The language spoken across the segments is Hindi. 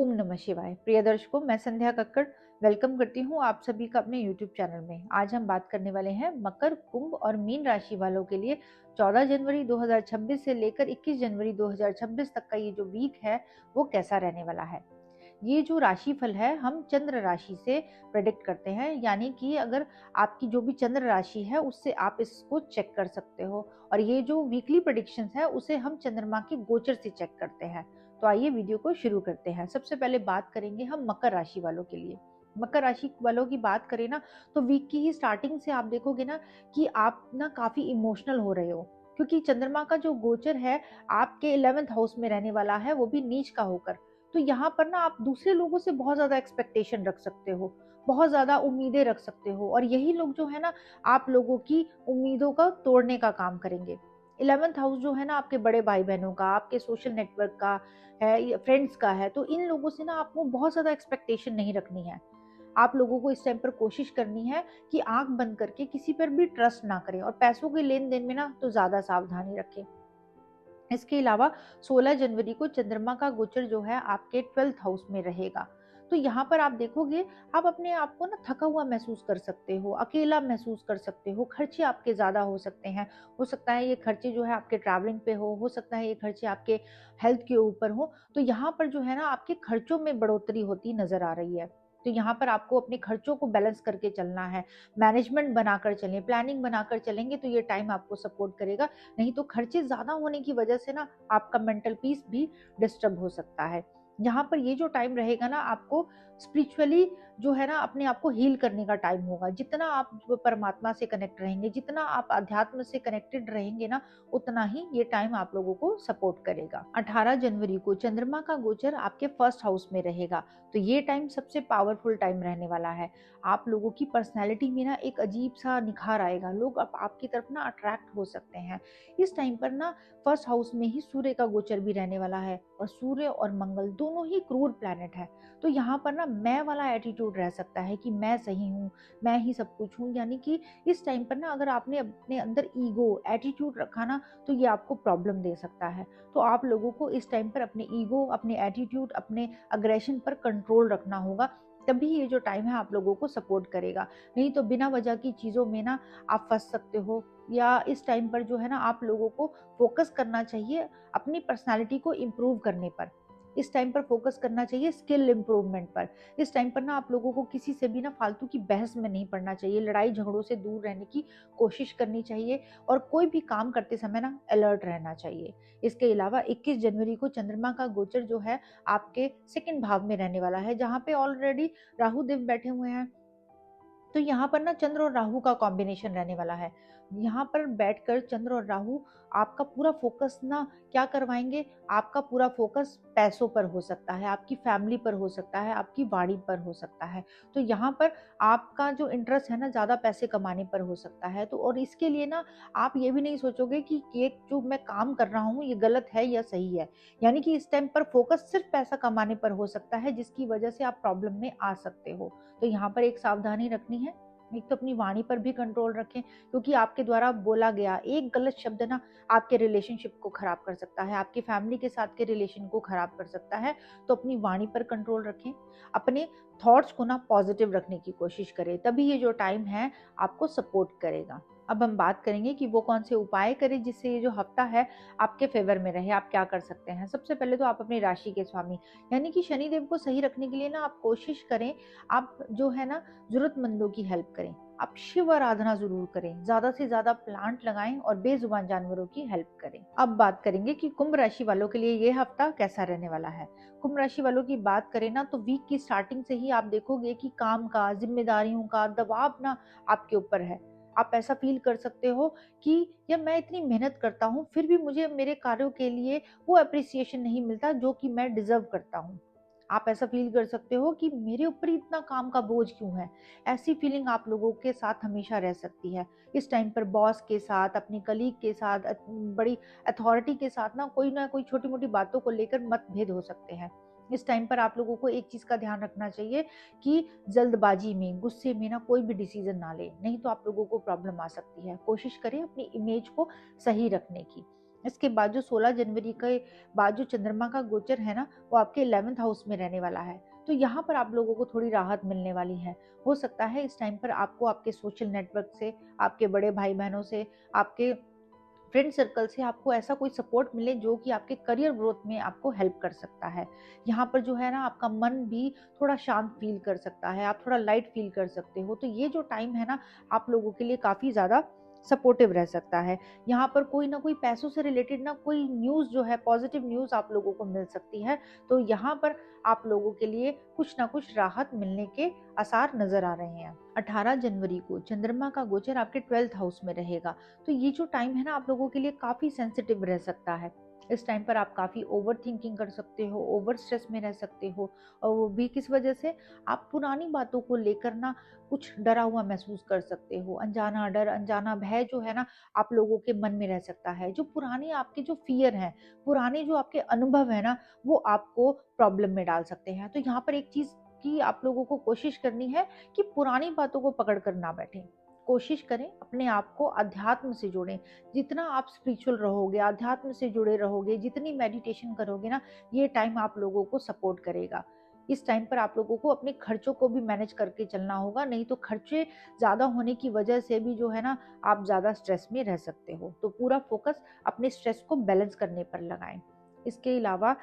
ओम नमः शिवाय। प्रिय दर्शकों, मैं संध्या कक्कड़ वेलकम करती हूँ आप सभी का अपने यूट्यूब चैनल में। आज हम बात करने वाले हैं मकर, कुंभ और मीन राशि वालों के लिए 14 जनवरी 2026 से लेकर 21 जनवरी 2026 तक का ये जो वीक है वो कैसा रहने वाला है। ये जो राशिफल है हम चंद्र राशि से प्रेडिक्ट करते हैं, यानी कि अगर आपकी जो भी चंद्र राशि है उससे आप इसको चेक कर सकते हो। और ये जो वीकली प्रेडिक्शंस है उसे हम चंद्रमा के गोचर से चेक करते हैं। तो आइए वीडियो को शुरू करते हैं। सबसे पहले बात करेंगे हम मकर राशि वालों के लिए। मकर राशि वालों की बात करें ना, तो वीक की ही स्टार्टिंग से आप देखोगे ना कि आप ना काफी इमोशनल हो रहे हो, क्योंकि चंद्रमा का जो गोचर है आपके 11th हाउस में रहने वाला है, वो भी नीच का होकर। तो यहाँ पर ना आप दूसरे लोगों से बहुत ज्यादा एक्सपेक्टेशन रख सकते हो, बहुत ज्यादा उम्मीदें रख सकते हो, और यही लोग जो है ना आप लोगों की उम्मीदों का तोड़ने का काम करेंगे। 11th हाउस जो है ना आपके बड़े भाई बहनों का, आपके सोशल नेटवर्क का है, फ्रेंड्स का है। तो इन लोगों से ना आपको बहुत ज्यादा एक्सपेक्टेशन नहीं रखनी है। आप लोगों को इस टाइम पर कोशिश करनी है कि आंख बंद करके किसी पर भी ट्रस्ट ना करें, और पैसों के लेन देन में ना तो ज्यादा सावधानी रखें। इसके अलावा 16 जनवरी को चंद्रमा का गोचर जो है आपके 12th हाउस में रहेगा। तो यहाँ पर आप देखोगे, आप अपने आप को ना थका हुआ महसूस कर सकते हो, अकेला महसूस कर सकते हो, खर्चे आपके ज्यादा हो सकते हैं। हो सकता है ये खर्चे जो है आपके ट्रैवलिंग पे हो सकता है ये खर्चे आपके हेल्थ के ऊपर हो। तो यहाँ पर जो है ना आपके खर्चों में बढ़ोतरी होती नजर आ रही है। तो यहाँ पर आपको अपने खर्चों को बैलेंस करके चलना है, मैनेजमेंट बनाकर चलें, प्लानिंग बनाकर चलेंगे तो ये टाइम आपको सपोर्ट करेगा। नहीं तो खर्चे ज्यादा होने की वजह से ना आपका मेंटल पीस भी डिस्टर्ब हो सकता है। यहाँ पर ये जो टाइम रहेगा ना आपको स्पिरिचुअली जो है ना अपने आप को हील करने का टाइम होगा। जितना आप परमात्मा से कनेक्ट रहेंगे, जितना आप अध्यात्म से कनेक्टेड रहेंगे ना, उतना ही ये टाइम आप लोगों को सपोर्ट करेगा। 18 जनवरी को चंद्रमा का गोचर आपके फर्स्ट हाउस में रहेगा। तो ये टाइम सबसे पावरफुल टाइम रहने वाला है। आप लोगों की पर्सनैलिटी में ना एक अजीब सा निखार आएगा, लोग अब आपकी तरफ ना अट्रैक्ट हो सकते हैं। इस टाइम पर ना फर्स्ट हाउस में ही सूर्य का गोचर भी रहने वाला है, और सूर्य और मंगल दोनों ही क्रूर प्लैनेट है। तो यहाँ पर ना मैं वाला एटीट्यूड रह सकता है कि मैं सही हूँ, मैं ही सब कुछ हूँ। यानी कि इस टाइम पर ना अगर आपने अपने अंदर ईगो एटीट्यूड रखा ना, तो ये आपको प्रॉब्लम दे सकता है। तो आप लोगों को इस टाइम पर अपने ईगो, अपने एटीट्यूड, अपने अग्रेशन पर कंट्रोल रखना होगा, तभी ये जो टाइम है आप लोगों को सपोर्ट करेगा। नहीं तो बिना वजह की चीजों में ना आप फंस सकते हो। या इस टाइम पर जो है ना आप लोगों को फोकस करना चाहिए अपनी पर्सनालिटी को इम्प्रूव करने पर। इस टाइम पर फोकस करना चाहिए स्किल इम्प्रूवमेंट पर। इस टाइम पर ना आप लोगों को किसी से भी ना फालतू की बहस में नहीं पड़ना चाहिए, लड़ाई झगड़ों से दूर रहने की कोशिश करनी चाहिए, और कोई भी काम करते समय ना अलर्ट रहना चाहिए। इसके अलावा 21 जनवरी को चंद्रमा का गोचर जो है आपके सेकंड भाव में रहने वाला है, जहाँ पे ऑलरेडी राहु देव बैठे हुए हैं। तो यहाँ पर ना चंद्र और राहु का कॉम्बिनेशन रहने वाला है। यहाँ पर बैठकर चंद्र और राहु आपका पूरा फोकस ना क्या करवाएंगे, आपका पूरा फोकस पैसों पर हो सकता है, आपकी फैमिली पर हो सकता है, आपकी वाणी पर हो सकता है। तो यहाँ पर आपका जो इंटरेस्ट है ना ज्यादा पैसे कमाने पर हो सकता है। तो और इसके लिए ना आप ये भी नहीं सोचोगे कि ये जो मैं काम कर रहा हूँ ये गलत है या सही है। यानी कि इस टाइम पर फोकस सिर्फ पैसा कमाने पर हो सकता है, जिसकी वजह से आप प्रॉब्लम में आ सकते हो। तो यहाँ पर एक सावधानी रखनी है। एक तो अपनी वाणी पर भी कंट्रोल रखें, क्योंकि आपके द्वारा बोला गया एक गलत शब्द ना आपके रिलेशनशिप को खराब कर सकता है, आपकी फैमिली के साथ के रिलेशन को खराब कर सकता है। तो अपनी वाणी पर कंट्रोल रखें, अपने थॉट्स को ना पॉजिटिव रखने की कोशिश करें, तभी ये जो टाइम है आपको सपोर्ट करेगा। अब हम बात करेंगे कि वो कौन से उपाय करें जिससे ये जो हफ्ता है आपके फेवर में रहे। आप क्या कर सकते हैं? सबसे पहले तो आप अपनी राशि के स्वामी यानी कि शनिदेव को सही रखने के लिए ना आप कोशिश करें, आप जो है ना जरूरतमंदों की हेल्प करें, आप शिव आराधना जरूर करें, ज्यादा से ज्यादा प्लांट लगाएं और बेजुबान जानवरों की हेल्प करें। अब बात करेंगे कि कुंभ राशि वालों के लिए ये हफ्ता कैसा रहने वाला है। कुंभ राशि वालों की बात करें ना, तो वीक की स्टार्टिंग से ही आप देखोगे कि काम का, जिम्मेदारियों का दबाव ना आपके ऊपर है। आप ऐसा फील कर सकते हो कि यार मैं इतनी मेहनत करता हूँ फिर भी मुझे मेरे कार्यों के लिए वो अप्रिसिएशन नहीं मिलता जो कि मैं डिजर्व करता हूँ। आप ऐसा फील कर सकते हो कि मेरे ऊपर ही इतना काम का बोझ क्यों है। ऐसी फीलिंग आप लोगों के साथ हमेशा रह सकती है। इस टाइम पर बॉस के साथ, अपनी कलीग के साथ, बड़ी अथॉरिटी के साथ ना कोई छोटी मोटी बातों को लेकर मतभेद हो सकते हैं। इस टाइम पर आप लोगों को एक चीज का ध्यान रखना चाहिए कि जल्दबाजी में, गुस्से में ना कोई भी डिसीजन ना ले, नहीं तो आप लोगों को प्रॉब्लम आ सकती है। कोशिश करें अपनी इमेज को सही रखने की। इसके बाद जो 16 जनवरी के बाद जो चंद्रमा का गोचर है ना, वो आपके 11th हाउस में रहने वाला है। तो यहाँ पर आप लोगों को थोड़ी राहत मिलने वाली है। हो सकता है इस टाइम पर आपको आपके सोशल नेटवर्क से, आपके बड़े भाई-बहनों से, आपके फ्रेंड सर्कल से आपको ऐसा कोई सपोर्ट मिले जो कि आपके करियर ग्रोथ में आपको हेल्प कर सकता है। यहाँ पर जो है ना, आपका मन भी थोड़ा शांत फील कर सकता है, आप थोड़ा लाइट फील कर सकते हो। तो ये जो टाइम है ना, आप लोगों के लिए काफ़ी ज़्यादा सपोर्टिव रह सकता है। यहाँ पर कोई ना कोई पैसों से रिलेटेड ना कोई न्यूज़ जो है, पॉजिटिव न्यूज़ आप लोगों को मिल सकती है। तो यहाँ पर आप लोगों के लिए कुछ ना कुछ राहत मिलने के आसार नज़र आ रहे हैं। 18 जनवरी को चंद्रमा का गोचर आपके 12th हाउस में रहेगा। तो ये जो टाइम है ना, आप लोगों के लिए काफ़ी सेंसिटिव रह सकता है। इस टाइम पर आप काफ़ी ओवर थिंकिंग कर सकते हो, ओवर स्ट्रेस में रह सकते हो, और वो भी किस वजह से, आप पुरानी बातों को लेकर ना कुछ डरा हुआ महसूस कर सकते हो। अनजाना डर, अनजाना भय जो है ना, आप लोगों के मन में रह सकता है। जो पुराने आपके जो फियर हैं, पुराने जो आपके अनुभव है ना, वो आपको प्रॉब्लम में डाल सकते हैं। तो यहाँ पर एक चीज़ की आप लोगों को कोशिश करनी है कि पुरानी बातों को पकड़ कर ना बैठें। कोशिश करें अपने आप को अध्यात्म से जोड़ें। जितना आप स्पिरिचुअल रहोगे, अध्यात्म से जुड़े रहोगे, जितनी मेडिटेशन करोगे ना, ये टाइम आप लोगों को सपोर्ट करेगा। इस टाइम पर आप लोगों को अपने खर्चों को भी मैनेज करके चलना होगा, नहीं तो खर्चे ज़्यादा होने की वजह से भी जो है ना, आप ज़्यादा स्ट्रेस में रह सकते हो। तो पूरा फोकस अपने स्ट्रेस को बैलेंस करने पर लगाएं। इसके अलावा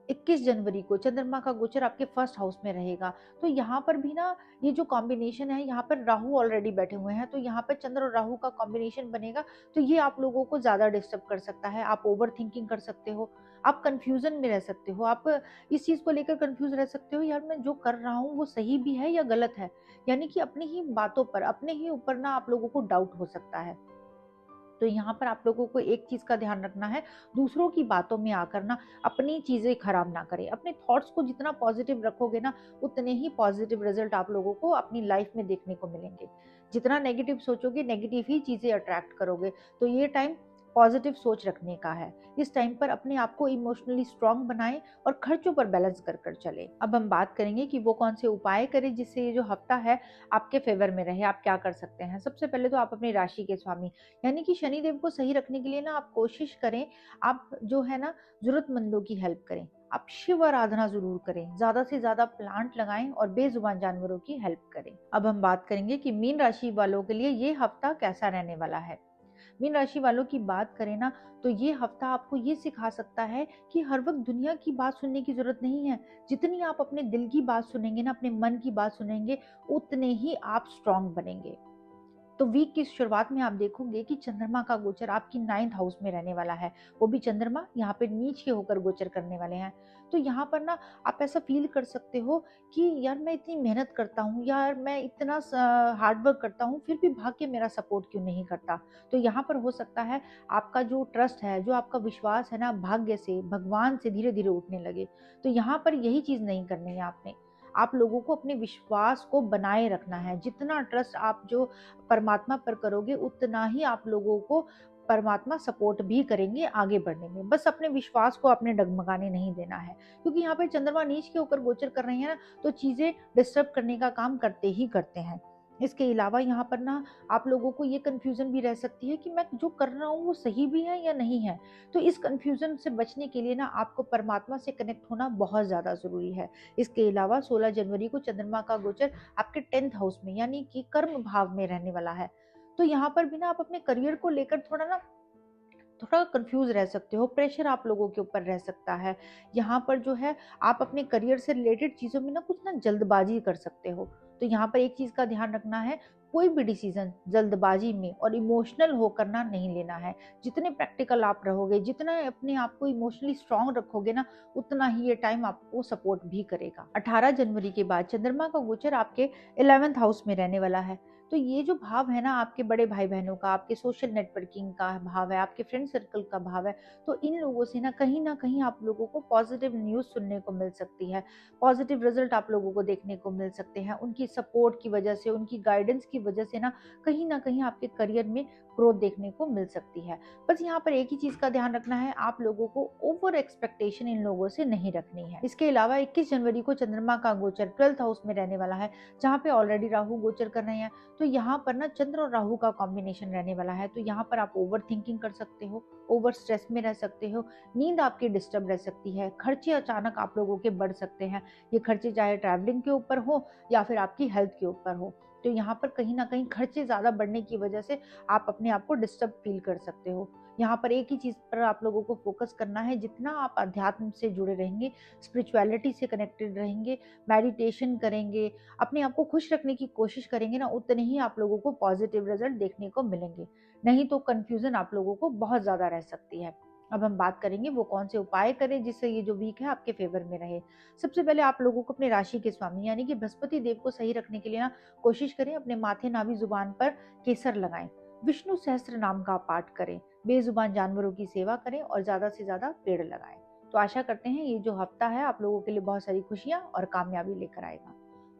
21 जनवरी को चंद्रमा का गोचर आपके फर्स्ट हाउस में रहेगा। तो यहाँ पर भी ना, ये जो कॉम्बिनेशन है, यहाँ पर राहु ऑलरेडी बैठे हुए हैं, तो यहाँ पर चंद्र और राहु का कॉम्बिनेशन बनेगा। तो ये आप लोगों को ज़्यादा डिस्टर्ब कर सकता है। आप ओवर थिंकिंग कर सकते हो, आप कंफ्यूजन में रह सकते हो, आप इस चीज़ को लेकर कंफ्यूज रह सकते हो, यार मैं जो कर रहा हूँ वो सही भी है या गलत है। यानी कि अपनी ही बातों पर, अपने ही ऊपर ना आप लोगों को डाउट हो सकता है। तो यहाँ पर आप लोगों को एक चीज़ का ध्यान रखना है, दूसरों की बातों में आकर ना अपनी चीज़ें खराब ना करें। अपने थॉट्स को जितना पॉजिटिव रखोगे ना, उतने ही पॉजिटिव रिजल्ट आप लोगों को अपनी लाइफ में देखने को मिलेंगे। जितना नेगेटिव सोचोगे, नेगेटिव ही चीज़ें अट्रैक्ट करोगे। तो ये टाइम पॉजिटिव सोच रखने का है। इस टाइम पर अपने आप को इमोशनली स्ट्रांग बनाएं और खर्चों पर बैलेंस कर कर चलें। अब हम बात करेंगे कि वो कौन से उपाय करें जिससे ये जो हफ्ता है आपके फेवर में रहे। आप क्या कर सकते हैं? सबसे पहले तो आप अपनी राशि के स्वामी यानी कि शनिदेव को सही रखने के लिए ना, आप कोशिश करें, आप जो है ना, जरूरतमंदों की हेल्प करें। आप शिव आराधना जरूर करें, ज्यादा से ज्यादा प्लांट लगाएं और बेजुबान जानवरों की हेल्प करें। अब हम बात करेंगे कि मीन राशि वालों के लिए ये हफ्ता कैसा रहने वाला है। मीन राशि वालों की बात करें ना, तो ये हफ्ता आपको ये सिखा सकता है कि हर वक्त दुनिया की बात सुनने की जरूरत नहीं है। जितनी आप अपने दिल की बात सुनेंगे ना, अपने मन की बात सुनेंगे, उतने ही आप स्ट्रांग बनेंगे। तो वीक की शुरुआत में आप देखोगे कि चंद्रमा का गोचर आपकी 9th हाउस में रहने वाला है। वो भी चंद्रमा यहाँ पे नीच के होकर गोचर करने वाले हैं। तो यहाँ पर ना, आप ऐसा फील कर सकते हो कि यार मैं इतनी मेहनत करता हूँ, यार मैं इतना हार्ड वर्क करता हूँ, फिर भी भाग्य मेरा सपोर्ट क्यों नहीं करता। तो यहाँ पर हो सकता है आपका जो ट्रस्ट है, जो आपका विश्वास है ना, भाग्य से, भगवान से धीरे धीरे उठने लगे। तो यहाँ पर यही चीज नहीं करनी है आपने। आप लोगों को अपने विश्वास को बनाए रखना है। जितना ट्रस्ट आप जो परमात्मा पर करोगे, उतना ही आप लोगों को परमात्मा सपोर्ट भी करेंगे आगे बढ़ने में। बस अपने विश्वास को आपने डगमगाने नहीं देना है, क्योंकि यहाँ पे चंद्रमा नीच के ऊपर गोचर कर रहे हैं ना, तो चीजें डिस्टर्ब करने का काम करते ही करते हैं। इसके अलावा यहाँ पर ना, आप लोगों को ये कंफ्यूजन भी रह सकती है कि मैं जो कर रहा हूँ वो सही भी है या नहीं है। तो इस कंफ्यूजन से बचने के लिए ना, आपको परमात्मा से कनेक्ट होना बहुत ज्यादा जरूरी है। इसके अलावा 16 जनवरी को चंद्रमा का गोचर आपके 10th हाउस में यानी कि कर्म भाव में रहने वाला है। तो यहाँ पर भी ना, आप अपने करियर को लेकर थोड़ा कंफ्यूज रह सकते हो, प्रेशर आप लोगों के ऊपर रह सकता है। यहाँ पर जो है, आप अपने करियर से रिलेटेड चीज़ों में ना कुछ ना जल्दबाजी कर सकते हो। तो यहाँ पर एक चीज़ का ध्यान रखना है, कोई भी डिसीजन जल्दबाजी में और इमोशनल होकर ना नहीं लेना है। जितने प्रैक्टिकल आप रहोगे, जितना अपने आप को इमोशनली स्ट्रांग रखोगे ना, उतना ही ये टाइम आपको सपोर्ट भी करेगा। 18 जनवरी के बाद चंद्रमा का गोचर आपके 11th हाउस में रहने वाला है। तो ये जो भाव है ना, आपके बड़े भाई बहनों का, आपके सोशल नेटवर्किंग का भाव है, आपके फ्रेंड सर्कल का भाव है। तो इन लोगों से ना कहीं आप लोगों को पॉजिटिव न्यूज़ सुनने को मिल सकती है, पॉजिटिव रिजल्ट आप लोगों को देखने को मिल सकते हैं। उनकी सपोर्ट की वजह से, उनकी गाइडेंस की वजह से ना कहीं आपके करियर में ग्रोथ देखने को मिल सकती है। बस यहाँ पर एक ही चीज का ध्यान रखना है, आप लोगों को ओवर एक्सपेक्टेशन इन लोगों से नहीं रखनी है। इसके अलावा 21 जनवरी को चंद्रमा का गोचर 12th हाउस में रहने वाला है, जहाँ पे ऑलरेडी राहु गोचर कर रहे हैं। तो यहाँ पर ना चंद्र और राहु का कॉम्बिनेशन रहने वाला है। तो यहाँ पर आप ओवर थिंकिंग कर सकते हो, ओवर स्ट्रेस में रह सकते हो, नींद आपकी डिस्टर्ब रह सकती है, खर्चे अचानक आप लोगों के बढ़ सकते हैं। ये खर्चे चाहे ट्रैवलिंग के ऊपर हो या फिर आपकी हेल्थ के ऊपर हो। तो यहाँ पर कहीं ना कहीं खर्चे ज्यादा बढ़ने की वजह से आप अपने आप को डिस्टर्ब फील कर सकते हो। यहाँ पर एक ही चीज पर आप लोगों को फोकस करना है, जितना आप अध्यात्म से जुड़े रहेंगे, स्पिरिचुअलिटी से कनेक्टेड रहेंगे, मेडिटेशन करेंगे, अपने आप को खुश रखने की कोशिश करेंगे ना, उतने ही आप लोगों को पॉजिटिव रिजल्ट देखने को मिलेंगे। नहीं तो कंफ्यूजन आप लोगों को बहुत ज्यादा रह सकती है। अब हम बात करेंगे वो कौन से उपाय करें जिससे ये जो वीक है आपके फेवर में रहे। सबसे पहले आप लोगों को अपने राशि के स्वामी यानी कि बृहस्पति देव को सही रखने के लिए ना कोशिश करें, अपने माथे नाभि जुबान पर केसर लगाएं, विष्णु सहस्त्र नाम का पाठ करें, बेजुबान जानवरों की सेवा करें और ज्यादा से ज्यादा पेड़ लगाएं। तो आशा करते हैं ये जो हफ्ता है आप लोगों के लिए बहुत सारी खुशियां और कामयाबी लेकर आएगा।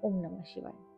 ओम नमः शिवाय।